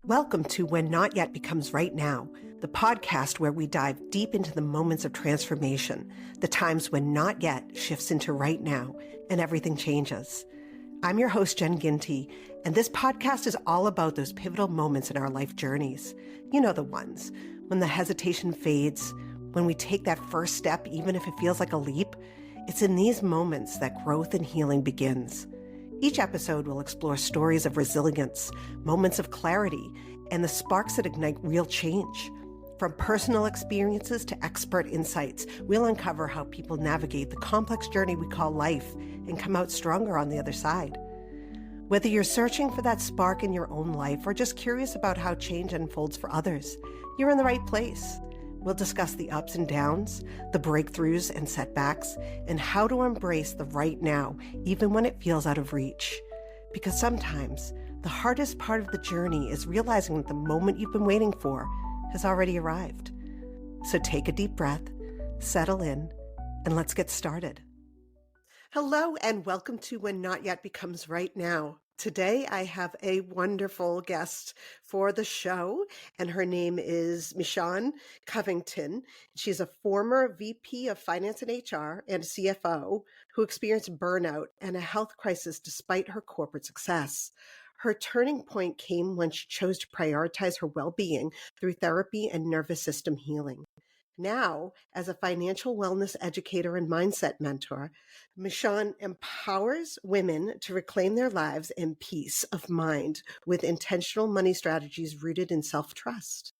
Welcome to When Not Yet Becomes Right Now, the podcast where we dive deep into the moments of transformation, the times when not yet shifts into right now and everything changes. I'm your host, Jen Ginty, and this podcast is all about those pivotal moments in our life journeys. You know the ones, when the hesitation fades, when we take that first step, even if it feels like a leap. It's in these moments that growth and healing begins. Each episode will explore stories of resilience, moments of clarity, and the sparks that ignite real change. From personal experiences to expert insights, we'll uncover how people navigate the complex journey we call life and come out stronger on the other side. Whether you're searching for that spark in your own life or just curious about how change unfolds for others, you're in the right place. We'll discuss the ups and downs, the breakthroughs and setbacks, and how to embrace the right now, even when it feels out of reach. Because sometimes the hardest part of the journey is realizing that the moment you've been waiting for has already arrived. So take a deep breath, settle in, and let's get started. Hello, and welcome to When Not Yet Becomes Right Now. Today, I have a wonderful guest for the show, and her name is Michon Covington. She's a former VP of Finance and HR and CFO who experienced burnout and a health crisis despite her corporate success. Her turning point came when she chose to prioritize her well-being through therapy and nervous system healing. Now, as a financial wellness educator and mindset mentor, Michon empowers women to reclaim their lives in peace of mind with intentional money strategies rooted in self-trust.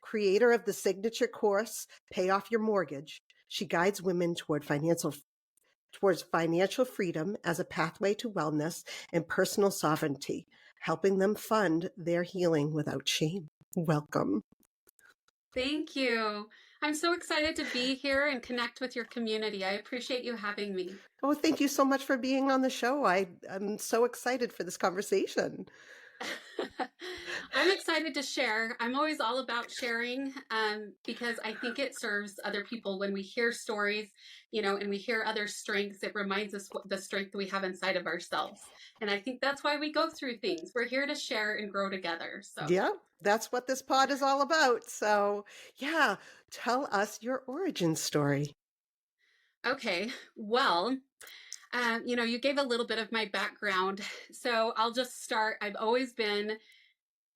Creator of the signature course, Pay Off Your Mortgage, she guides women towards financial freedom as a pathway to wellness and personal sovereignty, helping them fund their healing without shame. Welcome. Thank you. I'm so excited to be here and connect with your community. I appreciate you having me. Oh, thank you so much for being on the show. I'm so excited for this conversation. I'm excited to share. I'm always all about sharing because I think it serves other people when we hear stories, and we hear other strengths. It reminds us what the strength we have inside of ourselves. And I think that's why we go through things. We're here to share and grow together. So yeah, that's what this pod is all about. So yeah, tell us your origin story. Okay, well, you gave a little bit of my background. So I'll just start. I've always been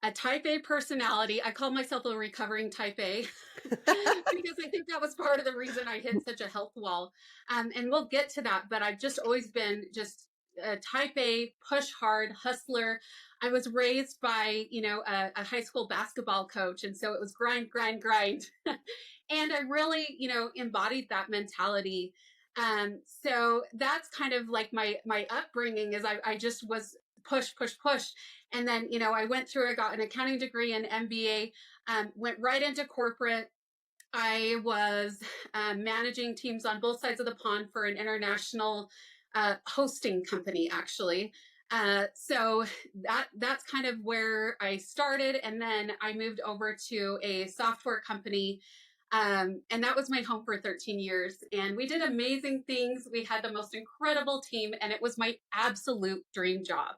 a type A personality. I call myself a recovering type A because I think that was part of the reason I hit such a health wall. And we'll get to that, but I've just always been just a type A, push hard, hustler. I was raised by, a high school basketball coach. And so it was grind, grind, grind. And I really, embodied that mentality. So that's kind of like my upbringing is I just was push, push, push. And then, I got an accounting degree and MBA, went right into corporate. I was managing teams on both sides of the pond for an international hosting company, actually. So that's kind of where I started. And then I moved over to a software company. And that was my home for 13 years. And we did amazing things. We had the most incredible team, and it was my absolute dream job.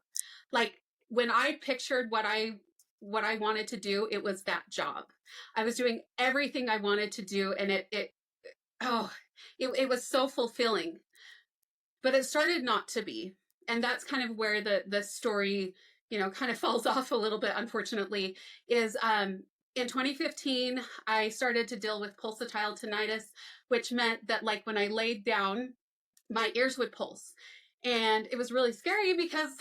Like when I pictured what I wanted to do, it was that job. I was doing everything I wanted to do, and it was so fulfilling. But it started not to be. And that's kind of where the story, kind of falls off a little bit, unfortunately, is in 2015, I started to deal with pulsatile tinnitus, which meant that like when I laid down, my ears would pulse. And it was really scary because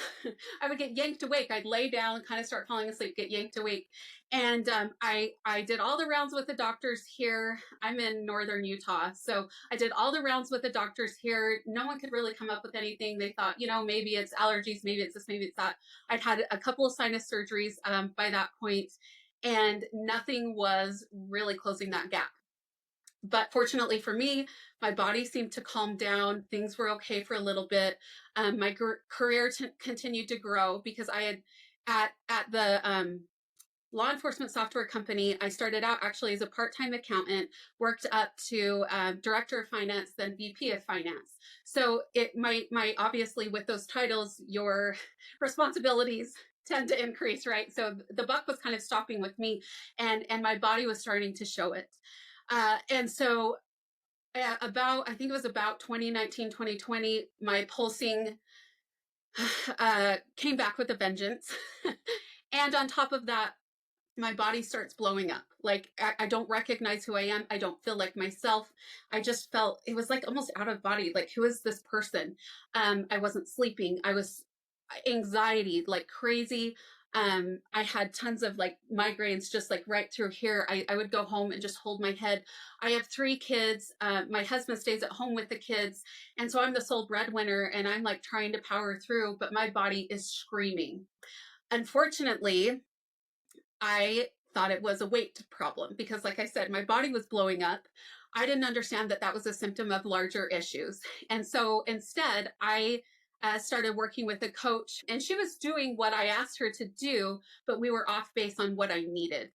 I would get yanked awake. I'd lay down, kind of start falling asleep, get yanked awake. And I did all the rounds with the doctors here. I'm in northern Utah. So I did all the rounds with the doctors here. No one could really come up with anything. They thought, maybe it's allergies, maybe it's this, maybe it's that. I'd had a couple of sinus surgeries by that point, and nothing was really closing that gap. But fortunately for me, my body seemed to calm down. Things were okay for a little bit. My career continued to grow because I had at the law enforcement software company, I started out actually as a part-time accountant, worked up to director of finance, then VP of finance. So it my obviously with those titles, your responsibilities tend to increase, right? So the buck was kind of stopping with me, and my body was starting to show it. And so about, I think it was about 2019, 2020, my pulsing came back with a vengeance. And on top of that, my body starts blowing up. Like I don't recognize who I am. I don't feel like myself. I just felt it was like almost out of body. Like, who is this person? I wasn't sleeping. I was anxiety like crazy. I had tons of like migraines just like right through here. I would go home and just hold my head. I have 3 kids. My husband stays at home with the kids. And so I'm the sole breadwinner, and I'm like trying to power through, but my body is screaming. Unfortunately, I thought it was a weight problem because, like I said, my body was blowing up. I didn't understand that that was a symptom of larger issues. And so instead, I started working with a coach, and she was doing what I asked her to do, but we were off base on what I needed.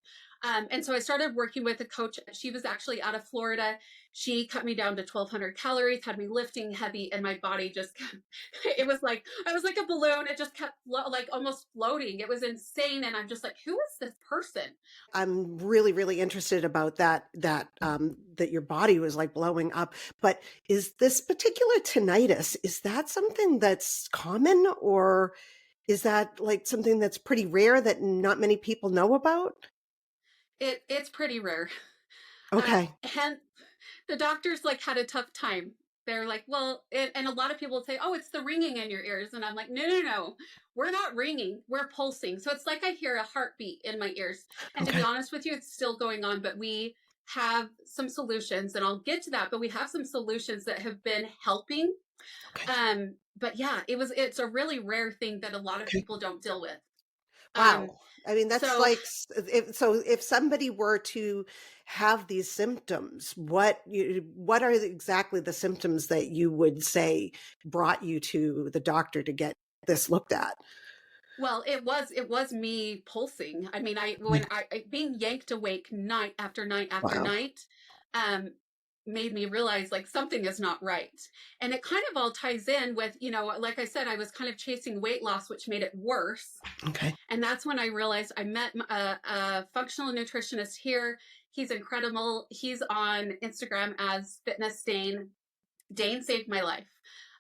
And so I started working with a coach. She was actually out of Florida. She cut me down to 1,200 calories, had me lifting heavy, and my body just, it was like, I was like a balloon. It just kept like almost floating. It was insane. And I'm just like, who is this person? I'm really, really interested about that your body was like blowing up. But is this particular tinnitus, is that something that's common, or is that like something that's pretty rare that not many people know about? It's pretty rare. Okay. And the doctors like had a tough time. They're like, well, and a lot of people would say, oh, it's the ringing in your ears. And I'm like, no, no, no, we're not ringing, we're pulsing. So it's like I hear a heartbeat in my ears. And to be Okay. honest with you, it's still going on, but we have some solutions, and I'll get to that, but we have some solutions that have been helping. Okay. But yeah, it's a really rare thing that a lot of Okay. people don't deal with. Um, Wow. I mean, that's so like, if somebody were to have these symptoms, what are exactly the symptoms that you would say brought you to the doctor to get this looked at? Well, it was me pulsing. I mean, Mm. I being yanked awake night after night after Wow. night, um, made me realize like something is not right. And it kind of all ties in with, like I said, I was kind of chasing weight loss, which made it worse. Okay. And that's when I realized I met a functional nutritionist here. He's incredible. He's on Instagram as Fitness Dane. Dane saved my life.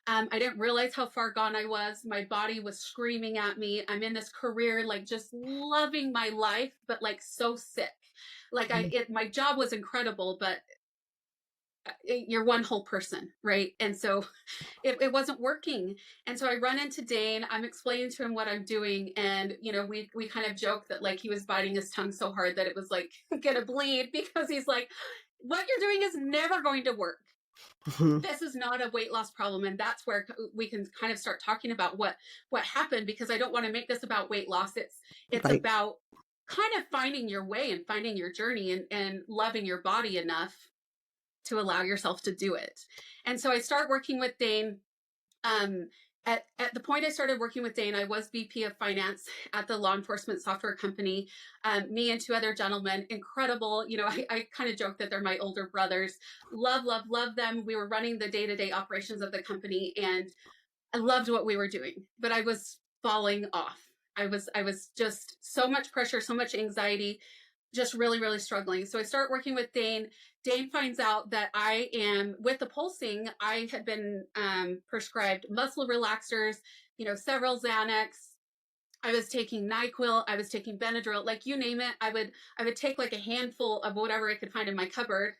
I didn't realize how far gone I was. My body was screaming at me. I'm in this career, like just loving my life, but like so sick. Like Mhm. my job was incredible, but you're one whole person, right? And so it wasn't working. And so I run into Dane. I'm explaining to him what I'm doing, and we kind of joke that like he was biting his tongue so hard that it was like gonna bleed because he's like, "What you're doing is never going to work. Mhm. This is not a weight loss problem." And that's where we can kind of start talking about what happened, because I don't want to make this about weight loss. It's Right. about kind of finding your way and finding your journey, and loving your body enough to allow yourself to do it. And so I start working with Dane. um, at the point I started working with Dane, I was VP of finance at the law enforcement software company. Me and 2 other gentlemen, incredible. I kind of joke that they're my older brothers. Love, love, love them. We were running the day-to-day operations of the company, and I loved what we were doing, but I was falling off. I was just so much pressure, so much anxiety, just really, really struggling. So I start working with Dane. Dane finds out that I am with the pulsing. I had been prescribed muscle relaxers, several Xanax. I was taking NyQuil. I was taking Benadryl, like you name it. I would take like a handful of whatever I could find in my cupboard.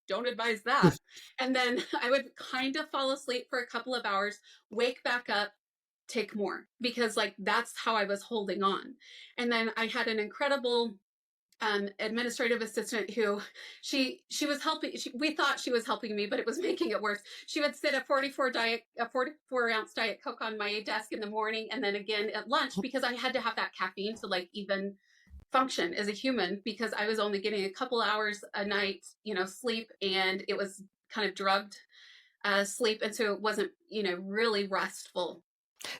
Don't advise that. And then I would kind of fall asleep for a couple of hours, wake back up, take more, because like that's how I was holding on. And then I had an incredible administrative assistant who she was helping. We thought she was helping me, but it was making it worse. She would sit a 44-ounce Diet Coke on my desk in the morning, and then again at lunch, because I had to have that caffeine to like even function as a human, because I was only getting a couple hours a night, sleep, and it was kind of drugged sleep, and so it wasn't, really restful.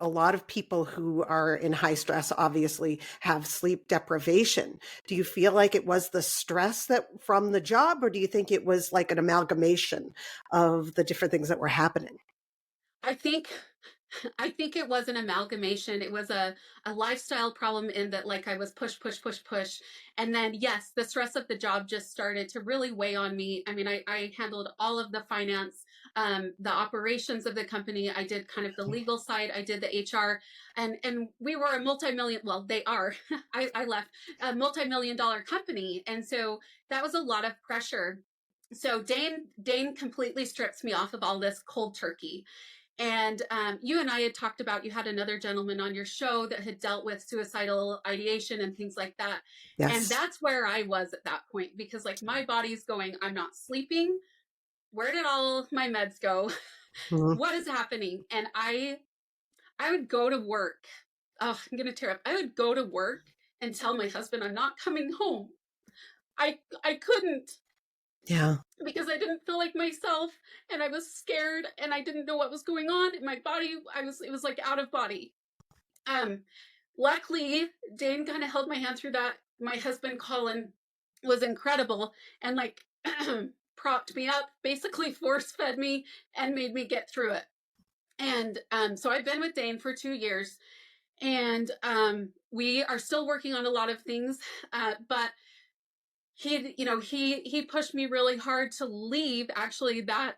A lot of people who are in high stress obviously have sleep deprivation. Do you feel like it was the stress that from the job, or do you think it was like an amalgamation of the different things that were happening? I think I think it was an amalgamation. It was a lifestyle problem in that, like, I was push, push, push, push. And then, yes, the stress of the job just started to really weigh on me. I mean, I handled all of the finance, the operations of the company. I did kind of the legal side. I did the HR, and we were a multi-million, well, they are, I left, a multi-million dollar company. And so that was a lot of pressure. So Dane completely strips me off of all this cold turkey. And you and I had talked about, you had another gentleman on your show that had dealt with suicidal ideation and things like that. And Yes. that's where I was at that point, because like my body's going, I'm not sleeping. Where did all my meds go? Mhm. What is happening? And I would go to work. Oh, I'm going to tear up. I would go to work and tell my husband I'm not coming home. I couldn't, Yeah. because I didn't feel like myself, and I was scared, and I didn't know what was going on in my body. It was like out of body. Um, Luckily, Dane kind of held my hand through that. My husband Colin was incredible, and like propped me up, basically force fed me and made me get through it. And so I've been with Dane for 2 years, and we are still working on a lot of things, but he pushed me really hard to leave actually that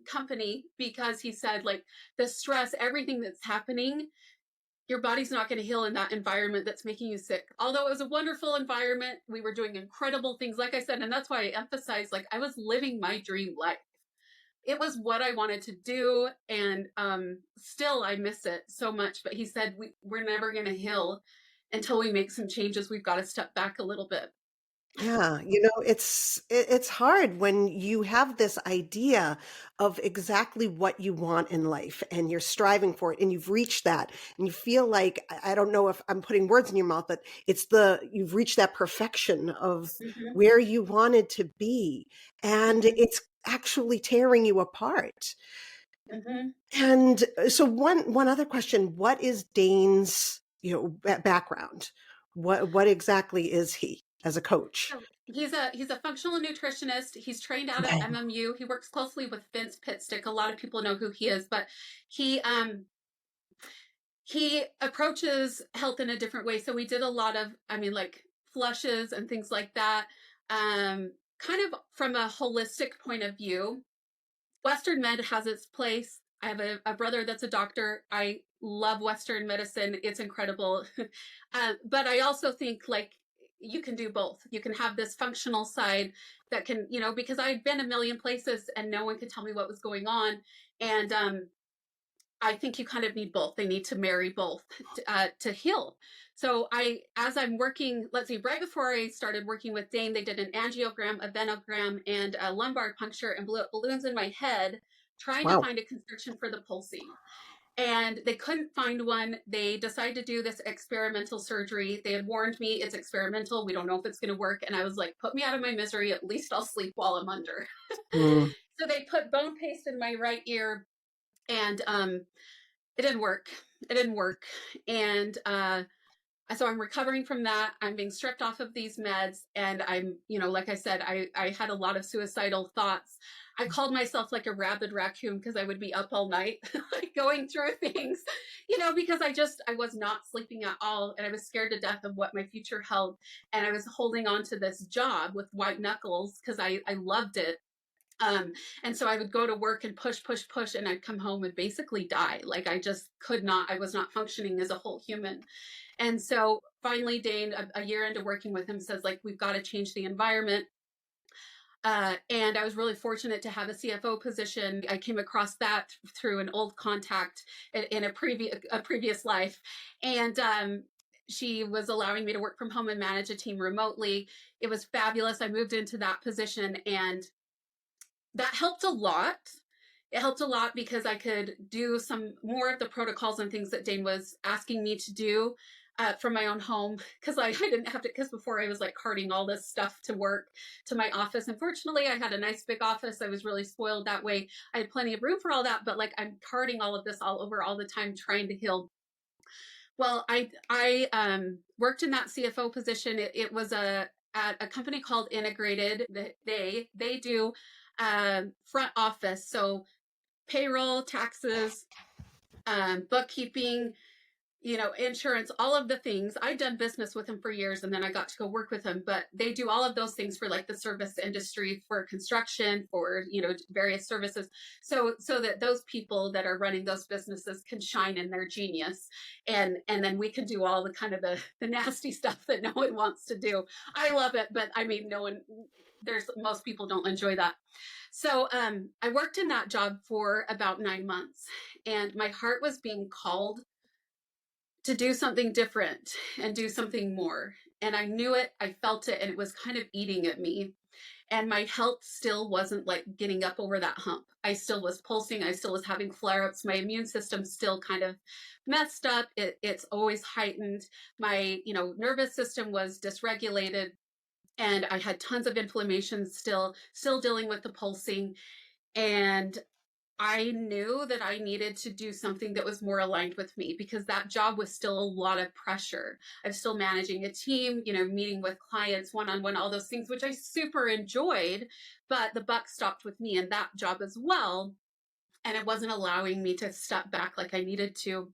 company, because he said, like, the stress, everything that's happening, your body's not going to heal in that environment that's making you sick. Although it was a wonderful environment, we were doing incredible things, like I said, and that's why I emphasize, like, I was living my dream life. It was what I wanted to do, and still I miss it so much. But he said, we're never going to heal until we make some changes. We've got to step back a little bit. Yeah, it's hard when you have this idea of exactly what you want in life and you're striving for it and you've reached that and you feel like I don't know if I'm putting words in your mouth, but you've reached that perfection of Mm-hmm, where you wanted to be, and mm-hmm, it's actually tearing you apart. mm-hmm. And so one other question, what is Dane's, background? What exactly is he as a coach? So he's a functional nutritionist. He's trained out of Okay. MMU. He works closely with Vince Pitstick. A lot of people know who he is, but he um he approaches health in a different way. So we did a lot of, I mean, like, flushes and things like that, kind of from a holistic point of view. Western med has its place. I have a brother that's a doctor. I love Western medicine. It's incredible. But I also think, like, you can do both. You can have this functional side that can, because I'd been a million places and no one could tell me what was going on. And I think you kind of need both. They need to marry both to heal. So as I'm working, let's see, right before I started working with Dane, they did an angiogram, a venogram, and a lumbar puncture, and blew up balloons in my head, trying to Wow. find a constriction for the pulsing. And they couldn't find one. They decided to do this experimental surgery. They had warned me, it's experimental. We don't know if it's going to work. And I was like, put me out of my misery. At least I'll sleep while I'm under. Mm, So they put bone paste in my right ear, and it didn't work. It didn't work. And so I'm recovering from that. I'm being stripped off of these meds. And I'm, like I said, I had a lot of suicidal thoughts. I called myself like a rabid raccoon, because I would be up all night, like, going through things, because I was not sleeping at all. And I was scared to death of what my future held. And I was holding on to this job with white knuckles because I loved it. And so I would go to work and push, push, push, and I'd come home and basically die. Like, I just could not, I was not functioning as a whole human. And so finally, Dane, a year into working with him, says, like, we've got to change the environment. And I was really fortunate to have a CFO position. I came across that through an old contact in a previous life. And she was allowing me to work from home and manage a team remotely. It was fabulous. I moved into that position, and that helped a lot. It helped a lot because I could do some more of the protocols and things that Dane was asking me to do from my own home, because I didn't have to, because before I was like carting all this stuff to work to my office. Unfortunately, I had a nice big office. I was really spoiled that way. I had plenty of room for all that, but like, I'm carting all of this all over all the time trying to heal. Well, I worked in that CFO position. It was at a company called Integrated. They do front office, so payroll, taxes, bookkeeping, insurance, all of the things. I'd done business with him for years and then I got to go work with him, but they do all of those things for like the service industry, for construction, for, various services. So that those people that are running those businesses can shine in their genius. And then we can do all the kind of the nasty stuff that no one wants to do. I love it, but I mean, most people don't enjoy that. So I worked in that job for about 9 months and my heart was being called to do something different and do something more. And I knew it, I felt it, and it was kind of eating at me. And my health still wasn't like getting up over that hump. I still was pulsing. I still was having flare ups. My immune system still kind of messed up. It's always heightened. My, nervous system was dysregulated. And I had tons of inflammation still dealing with the pulsing. And I knew that I needed to do something that was more aligned with me because that job was still a lot of pressure. I'm still managing a team, meeting with clients one-on-one, all those things, which I super enjoyed, but the buck stopped with me in that job as well. And it wasn't allowing me to step back like I needed to.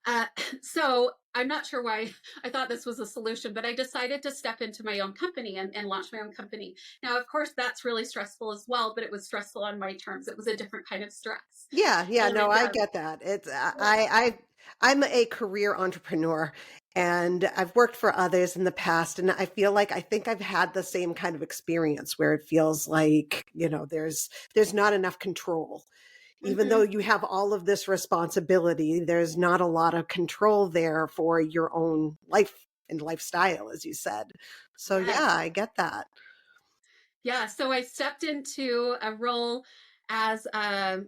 Uh, so I'm not sure why I thought this was a solution, but I decided to step into my own company and launch my own company. Now, of course, that's really stressful as well, but it was stressful on my terms. It was a different kind of stress. Yeah, And no, I get that. I'm a career entrepreneur and I've worked for others in the past and I think I've had the same kind of experience where it feels like, there's not enough control. Even though Mhm. you have all of this responsibility, there's not a lot of control there for your own life and lifestyle, as you said. So yeah, Yes. I get that. Yeah. So I stepped into a role as a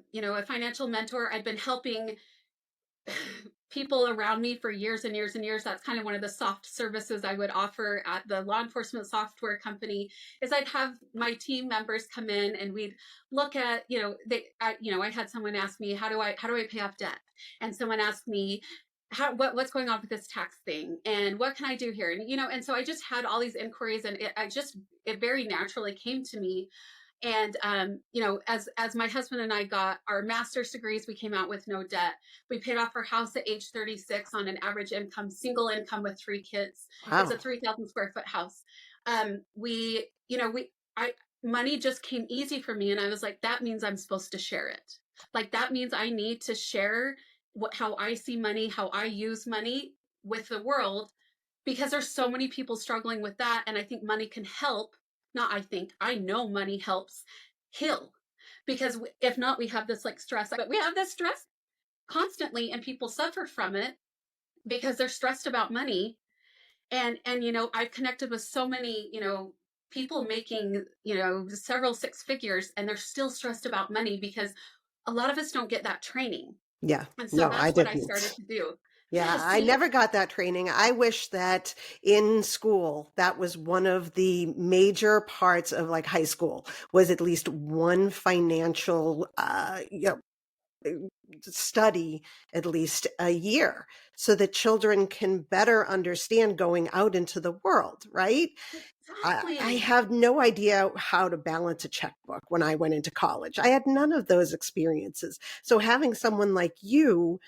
financial mentor. I'd been helping people around me for years and years and years. That's kind of one of the soft services I would offer at the law enforcement software company is I'd have my team members come in and we'd look at, I had someone ask me, how do I pay off debt? And someone asked me, what's going on with this tax thing and what can I do here? And so I just had all these inquiries and it very naturally came to me. And as my husband and I got our master's degrees, we came out with no debt. We paid off our house at age 36 on an average income, single income with 3 kids. It's Wow. a 3,000 square foot house. We, you know, we, I, Money just came easy for me. And I was like, that means I'm supposed to share it. Like, that means I need to share how I see money, how I use money with the world, because there's so many people struggling with that. And I think money can help. Not I think, I know money helps heal, because if not, we have this like stress, but we have this stress constantly and people suffer from it because they're stressed about money. And I've connected with so many, people making, several six figures, and they're still stressed about money because a lot of us don't get that training. Yeah. And so No, I that's what I started didn't. to do. Yeah, Yeah, I see. never got that training. I wish that in school, that was one of the major parts of like high school, was at least one financial study at least a year so that children can better understand going out into the world, right? I Exactly. have no idea how to balance a checkbook when I went into college. I had none of those experiences. So having someone like you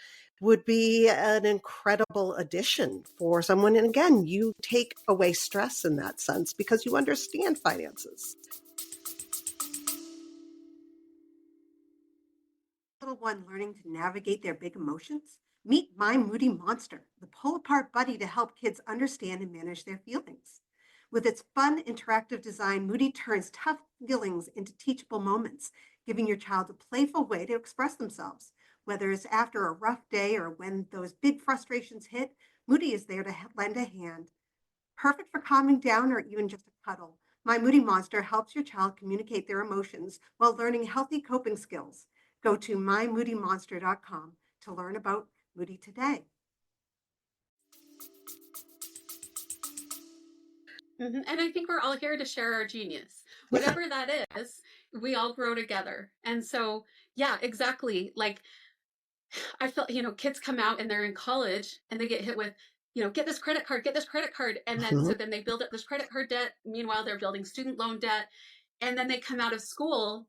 would be an incredible addition for someone. And again, you take away stress in that sense because you understand finances. Little one learning to navigate their big emotions? Meet My Moody Monster, the pull apart buddy to help kids understand and manage their feelings. With its fun, interactive design, Moody turns tough feelings into teachable moments, giving your child a playful way to express themselves. Whether it's after a rough day or when those big frustrations hit, Moody is there to lend a hand. Perfect for calming down or even just a cuddle. My Moody Monster helps your child communicate their emotions while learning healthy coping skills. Go to mymoodymonster.com to learn about Moody today. And I think we're all here to share our genius. Yeah. Whatever that is, we all grow together. And so, yeah, exactly. Like, I feel, kids come out and they're in college and they get hit with, get this credit card, get this credit card. And then, Mhm. so then they build up this credit card debt. Meanwhile, they're building student loan debt. And then they come out of school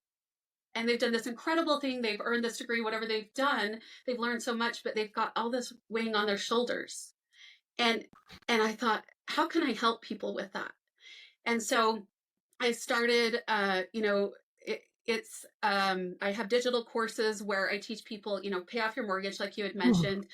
and they've done this incredible thing. They've earned this degree, whatever they've done. They've learned so much, but they've got all this weighing on their shoulders. And I thought, how can I help people with that? And so I started, I have digital courses where I teach people, pay off your mortgage, like you had mentioned,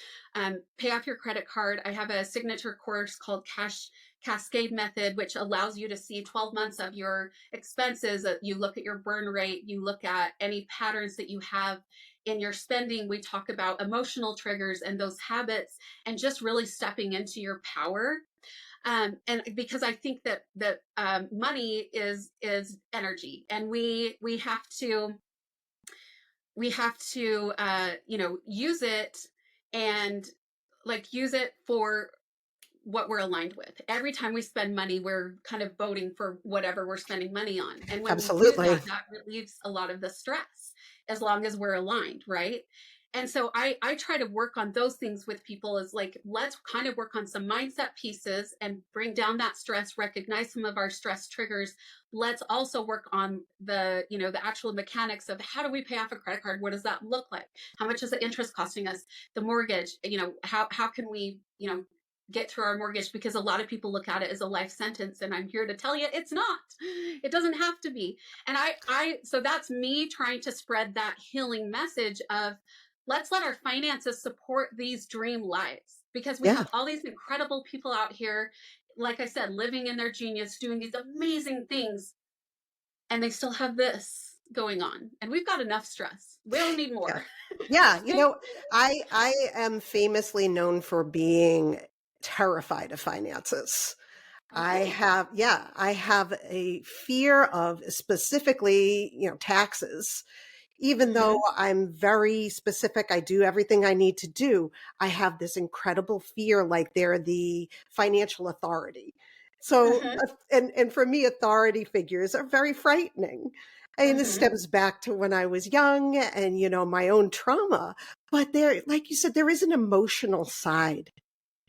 pay off your credit card. I have a signature course called Cash Cascade Method, which allows you to see 12 months of your expenses. You look at your burn rate, you look at any patterns that you have in your spending. We talk about emotional triggers and those habits and just really stepping into your power. And because I think that money is energy, and we have to use it, and use it for what we're aligned with. Every time we spend money, we're kind of voting for whatever we're spending money on. And when we do Absolutely. that, that relieves a lot of the stress, as long as we're aligned, right? And so I try to work on those things with people, is like, let's kind of work on some mindset pieces and bring down that stress, recognize some of our stress triggers. Let's also work on the actual mechanics of how do we pay off a credit card? What does that look like? How much is the interest costing us? The mortgage, how can we, get through our mortgage? Because a lot of people look at it as a life sentence, and I'm here to tell you it's not. It doesn't have to be. And so that's me trying to spread that healing message of, let's let our finances support these dream lives, because we have all these incredible people out here, like I said, living in their genius, doing these amazing things, and they still have this going on, and we've got enough stress. We don't need more. Yeah. I am famously known for being terrified of finances. Okay. I have a fear of specifically, taxes. Even though I'm very specific, I do everything I need to do, I have this incredible fear, like they're the financial authority. So, Mm-hmm. and for me, authority figures are very frightening. And this Mm-hmm. stems back to when I was young and, my own trauma. But there, like you said, there is an emotional side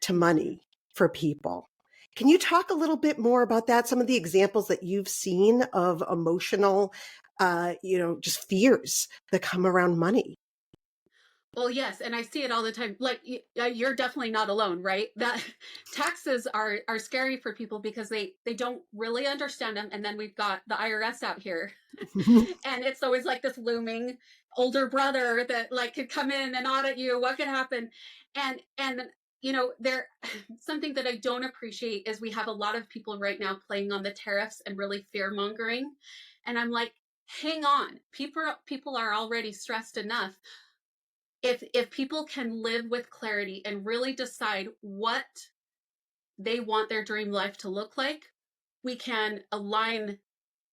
to Mm-hmm. money for people. Can you talk a little bit more about that? Some of the examples that you've seen of emotional, just fears that come around money. Well, yes, and I see it all the time. Like, you're definitely not alone, right? That taxes are scary for people because they don't really understand them. And then we've got the IRS out here, and it's always like this looming older brother that like could come in and audit you. What could happen? And there something that I don't appreciate is we have a lot of people right now playing on the tariffs and really fear mongering, and I'm like, hang on, people are already stressed enough. If people can live with clarity and really decide what they want their dream life to look like, we can align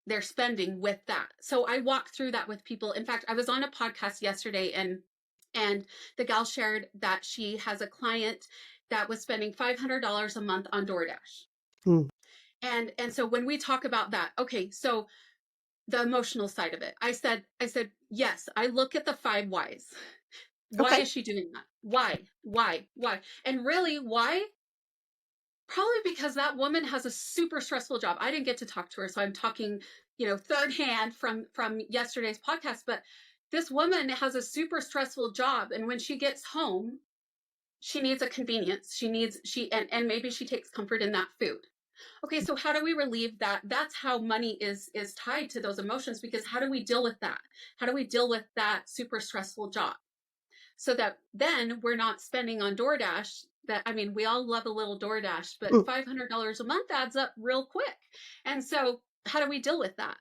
their spending with that. So I walk through that with people. In fact, I was on a podcast yesterday, and the gal shared that she has a client that was spending $500 a month on DoorDash. Hmm. And so when we talk about that, okay, so the emotional side of it, I said yes, I look at the 5 whys. Why Okay. is she doing that? Why? And really, why? Probably because that woman has a super stressful job. I didn't get to talk to her, so I'm talking, third hand from yesterday's podcast. But this woman has a super stressful job, and when she gets home, she needs a convenience. And maybe she takes comfort in that food. Okay, so how do we relieve that? That's how money is tied to those emotions, because how do we deal with that? How do we deal with that super stressful job? So that then we're not spending on DoorDash. That, I mean, we all love a little DoorDash, but Hmm. $500 a month adds up real quick. And so how do we deal with that?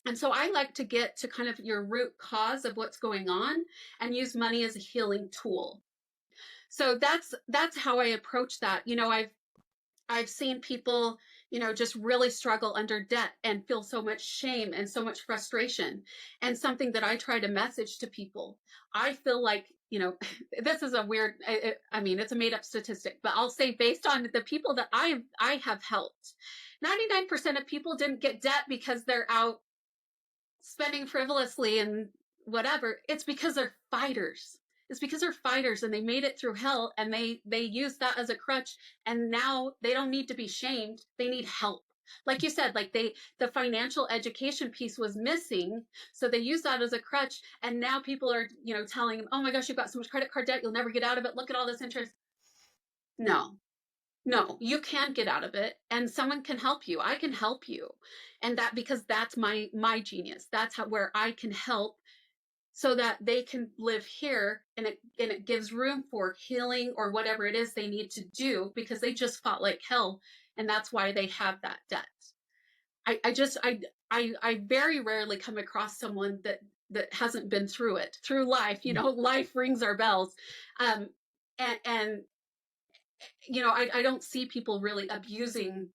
And so I like to get to kind of your root cause of what's going on and use money as a healing tool. So that's how I approach that. I've seen people, just really struggle under debt and feel so much shame and so much frustration. And something that I try to message to people, I feel like, this is a weird, I mean, it's a made up statistic, but I'll say, based on the people that I have helped, 99% of people didn't get debt because they're out spending frivolously and whatever. It's because they're fighters. It's because they're fighters, and they made it through hell, and they use that as a crutch, and now they don't need to be shamed. They need help. Like you said, like the financial education piece was missing. So they use that as a crutch. And now people are, telling them, oh my gosh, you've got so much credit card debt. You'll never get out of it. Look at all this interest. No, no, you can get out of it, and someone can help you. I can help you. And that, because that's my genius. That's where I can help, so that they can live here, and it gives room for healing or whatever it is they need to do, because they just fought like hell, and that's why they have that debt. I very rarely come across someone that hasn't been through it, through life. Life rings our bells. um and I don't see people really abusing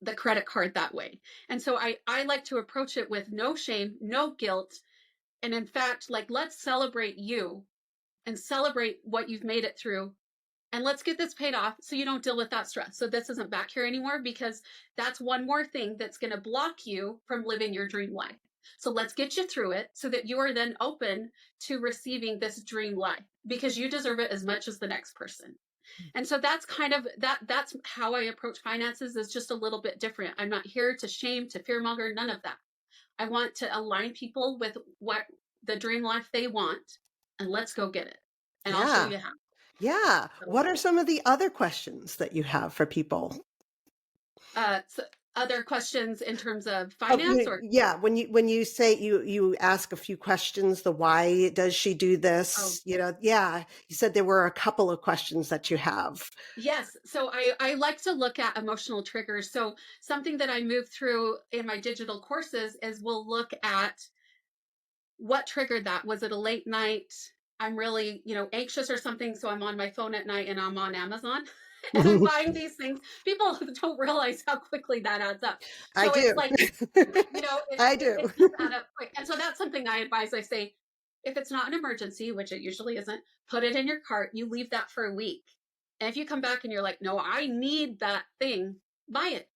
the credit card that way. And so I like to approach it with no shame, no guilt. And in fact, like, let's celebrate you and celebrate what you've made it through. And let's get this paid off so you don't deal with that stress. So this isn't back here anymore, because that's one more thing that's going to block you from living your dream life. So let's get you through it so that you are then open to receiving this dream life, because you deserve it as much as the next person. And so that's kind of that's how I approach finances, is just a little bit different. I'm not here to shame, to fearmonger, none of that. I want to align people with what the dream life they want, and let's go get it. And I'll show Yeah. you how. Yeah. So, What are some of the other questions that you have for people? so other questions in terms of Oh, finance, or yeah. When you say you ask a few questions, the why does she do oh, this? Yeah. You said there were a couple of questions that you have. yes. So I like to look at emotional triggers. So something that I move through in my digital courses is we'll look at what triggered that. Was it a late night? I'm really, anxious or something. So I'm on my phone at night and I'm on Amazon and I'm buying these things. People don't realize how quickly that adds up. I So it's do. like, I it do. does add up quick. And so that's something I advise. I say, if it's not an emergency, which it usually isn't, put it in your cart. You leave that for a week. And if you come back and you're like, no, I need that thing, buy it.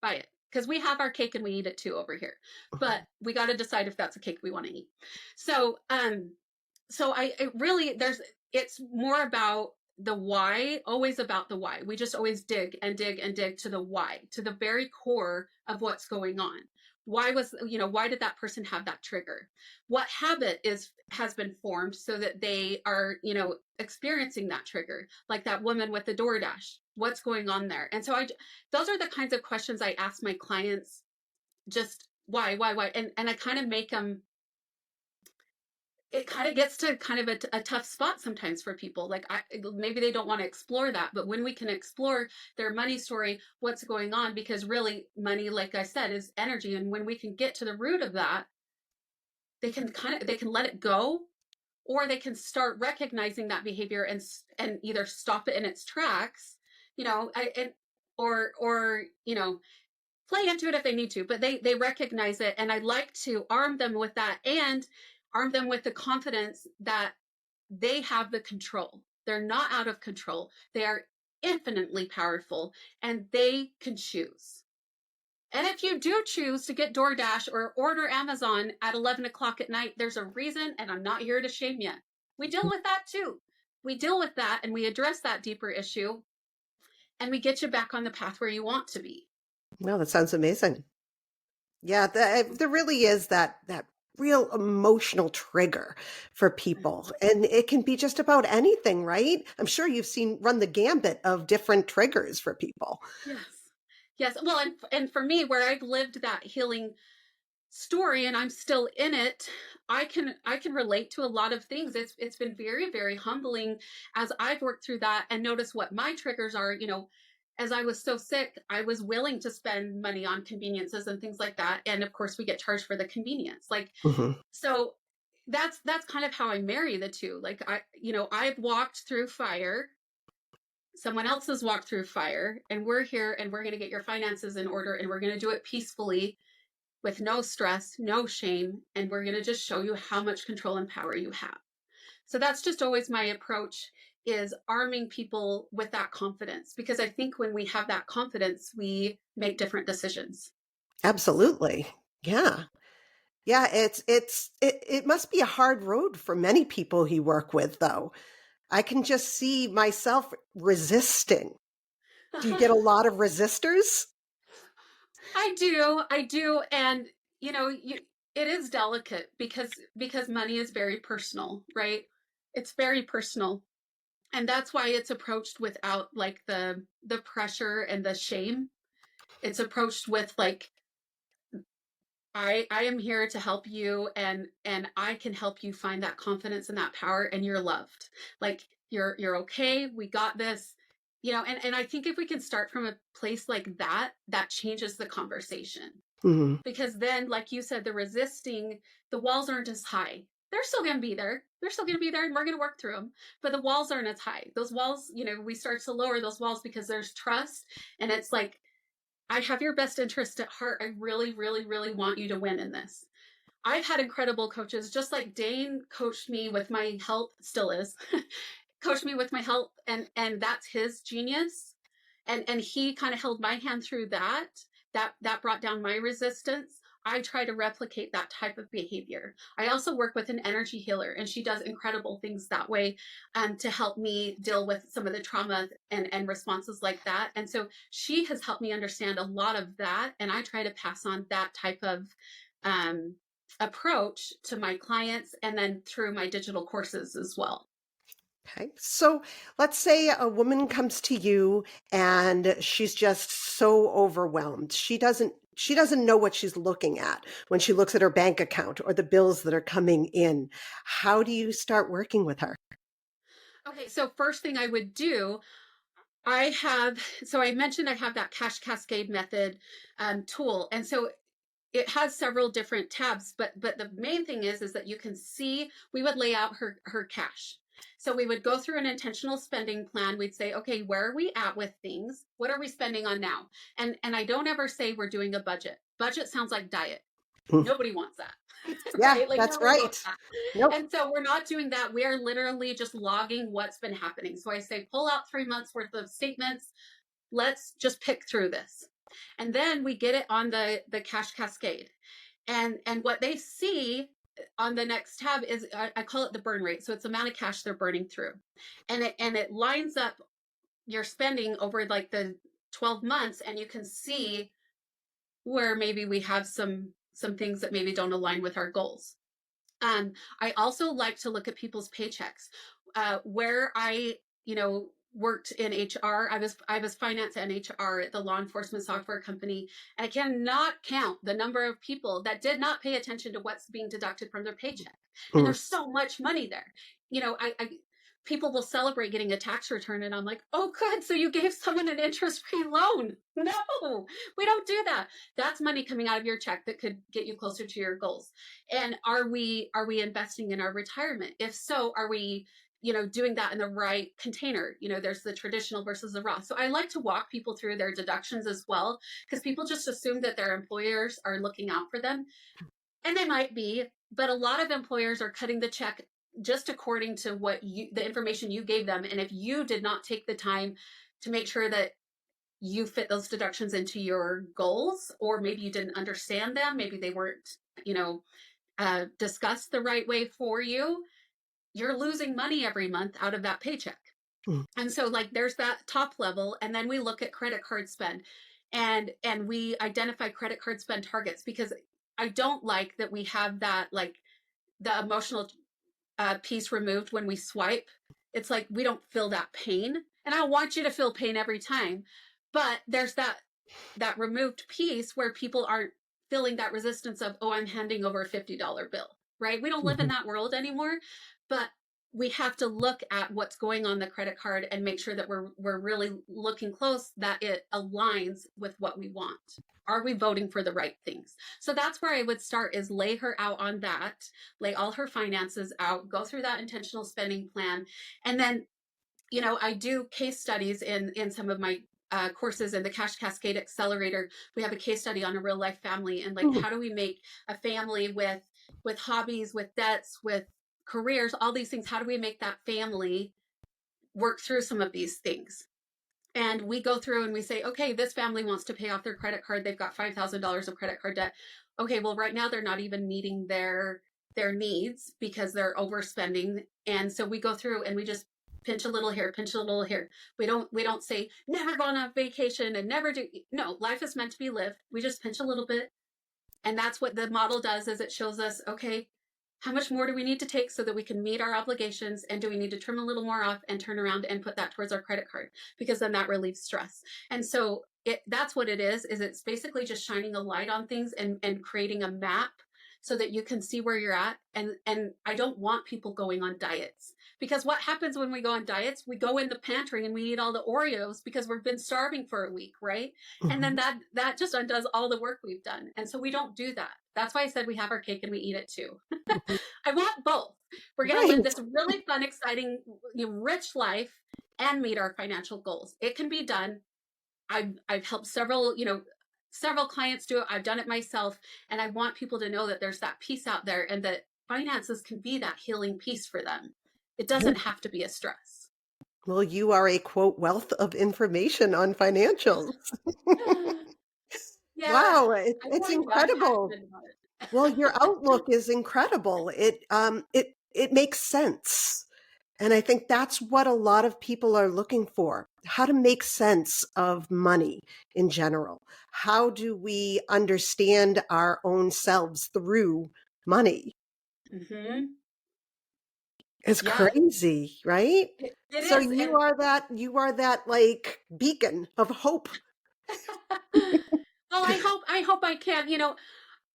Buy it. Because we have our cake and we eat it too over here. But we got to decide if that's a cake we want to eat. So, I really, it's more about the why, always about the why. We just always dig and dig and dig to the why, to the very core of what's going on. Why did that person have that trigger? What habit has been formed so that they are, experiencing that trigger? Like that woman with the DoorDash, what's going on there? And so those are the kinds of questions I ask my clients. Just why, and I kind of make them, it kind of gets to kind of a tough spot sometimes for people. Like, maybe they don't want to explore that, but when we can explore their money story, what's going on, because really money, like I said, is energy. And when we can get to the root of that, they can let it go, or they can start recognizing that behavior and either stop it in its tracks, or play into it if they need to, but they recognize it. And I like to arm them with that, and arm them with the confidence that they have the control. They're not out of control. They are infinitely powerful, and they can choose. And if you do choose to get DoorDash or order Amazon at 11 o'clock at night, there's a reason, and I'm not here to shame you. We deal with that too. We deal with that, and we address that deeper issue, and we get you back on the path where you want to be. No, that sounds amazing. Yeah, there really is that real emotional trigger for people. And it can be just about anything, right? I'm sure you've run the gambit of different triggers for people. Yes. Yes. Well, and for me, where I've lived that healing story and I'm still in it, I can relate to a lot of things. It's been very, very humbling as I've worked through that and noticed what my triggers are. As I was so sick, I was willing to spend money on conveniences and things like that. And of course, we get charged for the convenience. Like, Hmm. so that's kind of how I marry the two. Like, I've walked through fire. Someone else has walked through fire, and we're here, and we're going to get your finances in order, and we're going to do it peacefully, with no stress, no shame, and we're going to just show you how much control and power you have. So that's just always my approach, is arming people with that confidence, because I think when we have that confidence, we make different decisions. Absolutely. Yeah. Yeah, it must be a hard road for many people you work with, though. I can just see myself resisting. Do you get a lot of resistors? I do. And it is delicate because money is very personal, right? It's very personal. And that's why it's approached without like the pressure and the shame. It's approached with like, I am here to help you, and I can help you find that confidence and that power, and you're loved. Like you're okay. We got this. And I think if we can start from a place like that, that changes the conversation. Mm-hmm. Because then, like you said, the walls aren't as high. They're still going to be there. They're still going to be there, and we're going to work through them. But the walls aren't as high. Those walls, we start to lower those walls because there's trust. And it's like, I have your best interest at heart. I really, really, really want you to win in this. I've had incredible coaches, just like Dane coached me with my health, still is, coached me with my health, and that's his genius. And he kind of held my hand through that. That brought down my resistance. I try to replicate that type of behavior. I also work with an energy healer, and she does incredible things that way, to help me deal with some of the trauma and responses like that. And so she has helped me understand a lot of that, and I try to pass on that type of um, approach to my clients, and then through my digital courses as well. Okay. So let's say a woman comes to you and she's just so overwhelmed. She doesn't know what she's looking at when she looks at her bank account or the bills that are coming in. How do you start working with her? Okay, so first thing I would do, so I mentioned I have that cash cascade method tool. And so it has several different tabs, but the main thing is that you can see, we would lay out her cash. So we would go through an intentional spending plan. We'd say, okay, where are we at with things? What are we spending on now? And I don't ever say we're doing a budget. Budget sounds like diet. Mm. Nobody wants that. Yeah, Right? Like that's nobody right. wants that. Nope. And so we're not doing that. We are literally just logging what's been happening. So I say, pull out 3 months worth of statements. Let's just pick through this. And then we get it on the cash cascade. And what they see on the next tab is, I call it the burn rate. So it's the amount of cash they're burning through. And it lines up your spending over like the 12 months, and you can see where maybe we have some things that maybe don't align with our goals. I also like to look at people's paychecks. Where I, worked in HR, I was finance and HR at the law enforcement software company, and I cannot count the number of people that did not pay attention to what's being deducted from their paycheck. And Mm. there's so much money there. I people will celebrate getting a tax return, and I'm like, oh, good. So you gave someone an interest-free loan? No, we don't do that. That's money coming out of your check that could get you closer to your goals. And are we investing in our retirement? If so, are we doing that in the right container? There's the traditional versus the Roth. So I like to walk people through their deductions as well, because people just assume that their employers are looking out for them, and they might be, but a lot of employers are cutting the check just according to the information you gave them. And if you did not take the time to make sure that you fit those deductions into your goals, or maybe you didn't understand them, maybe they weren't, discussed the right way for you, you're losing money every month out of that paycheck. Mm. And so like there's that top level, and then we look at credit card spend, and we identify credit card spend targets, because I don't like that we have that, like, the emotional piece removed when we swipe. It's like we don't feel that pain, and I want you to feel pain every time, but there's that removed piece where people aren't feeling that resistance of, oh, I'm handing over a $50 bill, right? We don't live in Mhm. that world anymore, but we have to look at what's going on the credit card and make sure that we're really looking close, that it aligns with what we want. Are we voting for the right things? So that's where I would start, is lay her out on that, lay all her finances out, go through that intentional spending plan. And then, I do case studies in some of my courses. In the Cash Cascade Accelerator, we have a case study on a real life family, and like, Mm. how do we make a family with hobbies, with debts, with careers, all these things, how do we make that family work through some of these things? And we go through and we say, okay, this family wants to pay off their credit card. They've got $5,000 of credit card debt. Okay, well, right now they're not even meeting their needs because they're overspending. And so we go through and we just pinch a little here, pinch a little here. We don't say never go on a vacation and never do. No, life is meant to be lived. We just pinch a little bit. And that's what the model does, is it shows us, okay, how much more do we need to take so that we can meet our obligations? And do we need to trim a little more off and turn around and put that towards our credit card? Because then that relieves stress. And so that's what it is it's basically just shining a light on things and creating a map so that you can see where you're at. And I don't want people going on diets, because what happens when we go on diets, we go in the pantry and we eat all the Oreos because we've been starving for a week, right? And then that just undoes all the work we've done. And so we don't do that. That's why I said we have our cake and we eat it too. I want both. We're going to live this really fun, exciting, rich life and meet our financial goals. It can be done. I've helped several clients do it. I've done it myself. And I want people to know that there's that piece out there, and that finances can be that healing piece for them. It doesn't have to be a stress. Well, you are a quote wealth of information on financials. Yeah, Wow, it's incredible. Well, your outlook is incredible. It makes sense. And I think that's what a lot of people are looking for, how to make sense of money in general. How do we understand our own selves through money? Mm-hmm. It's crazy, right? It so is. you are that like beacon of hope. Well, I hope I can.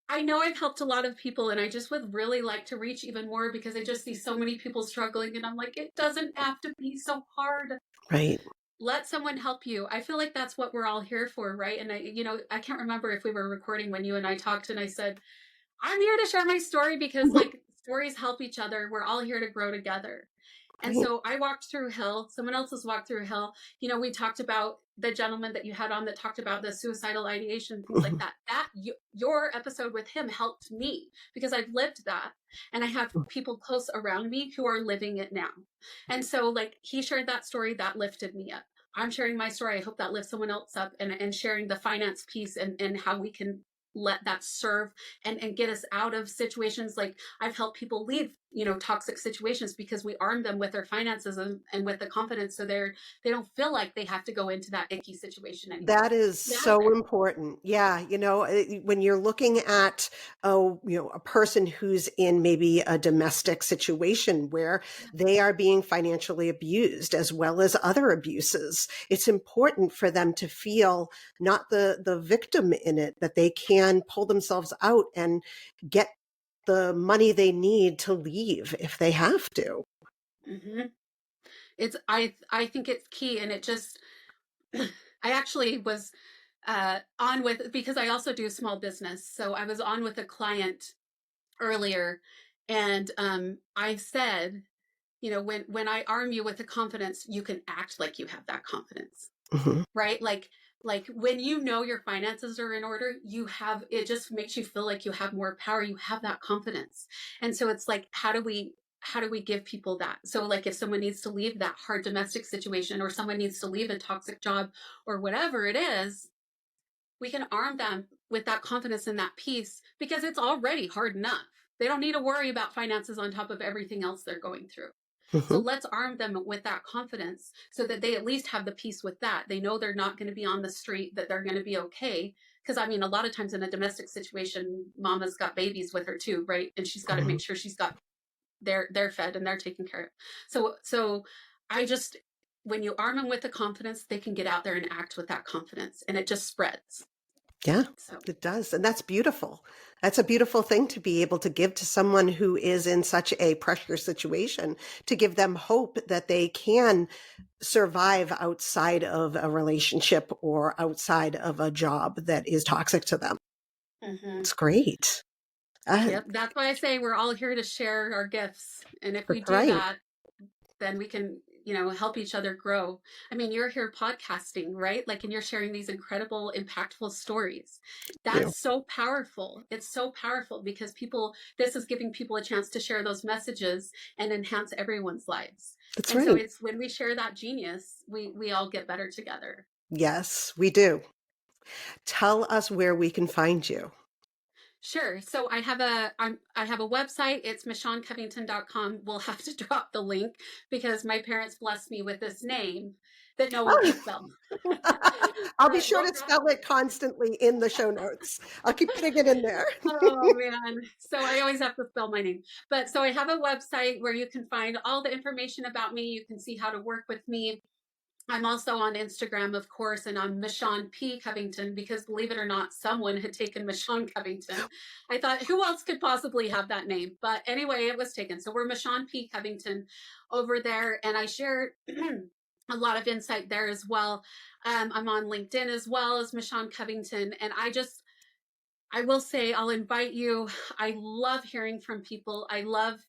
I know I've helped a lot of people, and I just would really like to reach even more, because I just see so many people struggling, and I'm like, it doesn't have to be so hard. Right. Let someone help you. I feel like that's what we're all here for, right? And I can't remember if we were recording when you and I talked, and I said, I'm here to share my story because stories help each other. We're all here to grow together. And so I walked through hell. Someone else has walked through hell. We talked about the gentleman that you had on that talked about the suicidal ideation, things like that. Your episode with him helped me because I've lived that. And I have people close around me who are living it now. And so he shared that story that lifted me up. I'm sharing my story. I hope that lifts someone else up, and sharing the finance piece and how we can let that serve and get us out of situations. I've helped people leave toxic situations because we arm them with their finances and with the confidence, so they don't feel like they have to go into that icky situation anymore. That is so important. Yeah, when you're looking at a person who's in maybe a domestic situation where they are being financially abused as well as other abuses, it's important for them to feel not the victim in it, that they can pull themselves out and get the money they need to leave if they have to. Mm-hmm. I think it's key, and it just I actually was on with, because I also do small business, so I was on with a client earlier, and I said, when I arm you with the confidence, you can act like you have that confidence, right? Like when your finances are in order, it just makes you feel like you have more power. You have that confidence. And so it's like, how do we give people that? So if someone needs to leave that hard domestic situation, or someone needs to leave a toxic job, or whatever it is, we can arm them with that confidence and that peace, because it's already hard enough. They don't need to worry about finances on top of everything else they're going through. So let's arm them with that confidence so that they at least have the peace with that. They know they're not going to be on the street, that they're going to be okay. Because a lot of times in a domestic situation, mama's got babies with her too, right? And she's got to make sure she's got they're fed and they're taken care of. So when you arm them with the confidence, they can get out there and act with that confidence, and it just spreads. Yeah, it does. And that's beautiful. That's a beautiful thing to be able to give to someone who is in such a pressure situation, to give them hope that they can survive outside of a relationship or outside of a job that is toxic to them. It's great. Yep. That's why I say we're all here to share our gifts. And if we do that, then we can help each other grow. You're here podcasting, right? And you're sharing these incredible, impactful stories. That's so powerful. It's so powerful because this is giving people a chance to share those messages and enhance everyone's lives. So it's when we share that genius, we all get better together. Yes, we do. Tell us where we can find you. Sure. So I have a website. It's michoncovington.com. We'll have to drop the link because my parents blessed me with this name that no one Oh, can spell. I'll be But sure to spell it constantly in the show notes. I'll keep putting it in there. oh man. So I always have to spell my name. But so I have a website where you can find all the information about me. You can see how to work with me. I'm also on Instagram, of course, and I'm Michon P. Covington because believe it or not, someone had taken Michon Covington. I thought, who else could possibly have that name? But anyway, it was taken. So we're Michon P. Covington over there, and I share a lot of insight there as well. I'm on LinkedIn as well as Michon Covington, and I will say, I'll invite you. I love hearing from people. I love,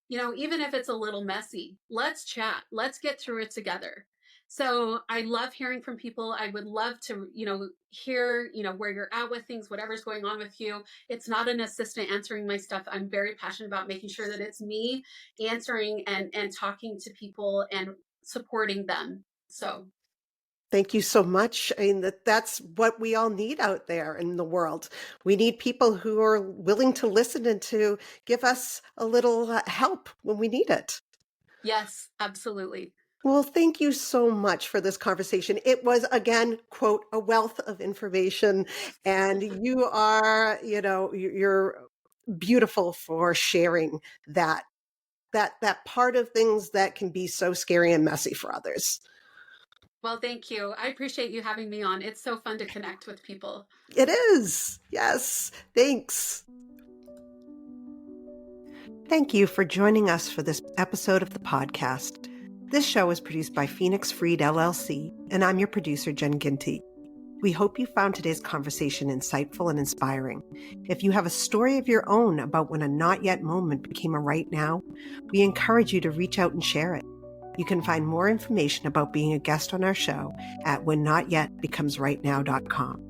even if it's a little messy, let's chat. Let's get through it together. So I love hearing from people. I would love to, hear, where you're at with things, whatever's going on with you. It's not an assistant answering my stuff. I'm very passionate about making sure that it's me answering and talking to people and supporting them. So Thank you so much. I mean, that's what we all need out there in the world. We need people who are willing to listen and to give us a little help when we need it. yes, absolutely. Well, thank you so much for this conversation. It was, again, quote, a wealth of information. And you are, you're beautiful for sharing that part of things that can be so scary and messy for others. Well, thank you. I appreciate you having me on. It's so fun to connect with people. It is. Yes. Thanks. Thank you for joining us for this episode of the podcast. This show is produced by Phoenix Freed LLC, and I'm your producer, Jen Ginty. We hope you found today's conversation insightful and inspiring. If you have a story of your own about when a not yet moment became a right now, we encourage you to reach out and share it. You can find more information about being a guest on our show at whennotYetBecomesRightNow.com.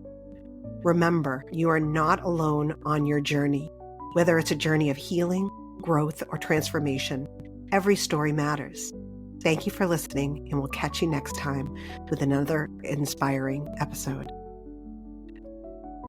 Remember, you are not alone on your journey. Whether it's a journey of healing, growth, or transformation, every story matters. Thank you for listening, and we'll catch you next time with another inspiring episode.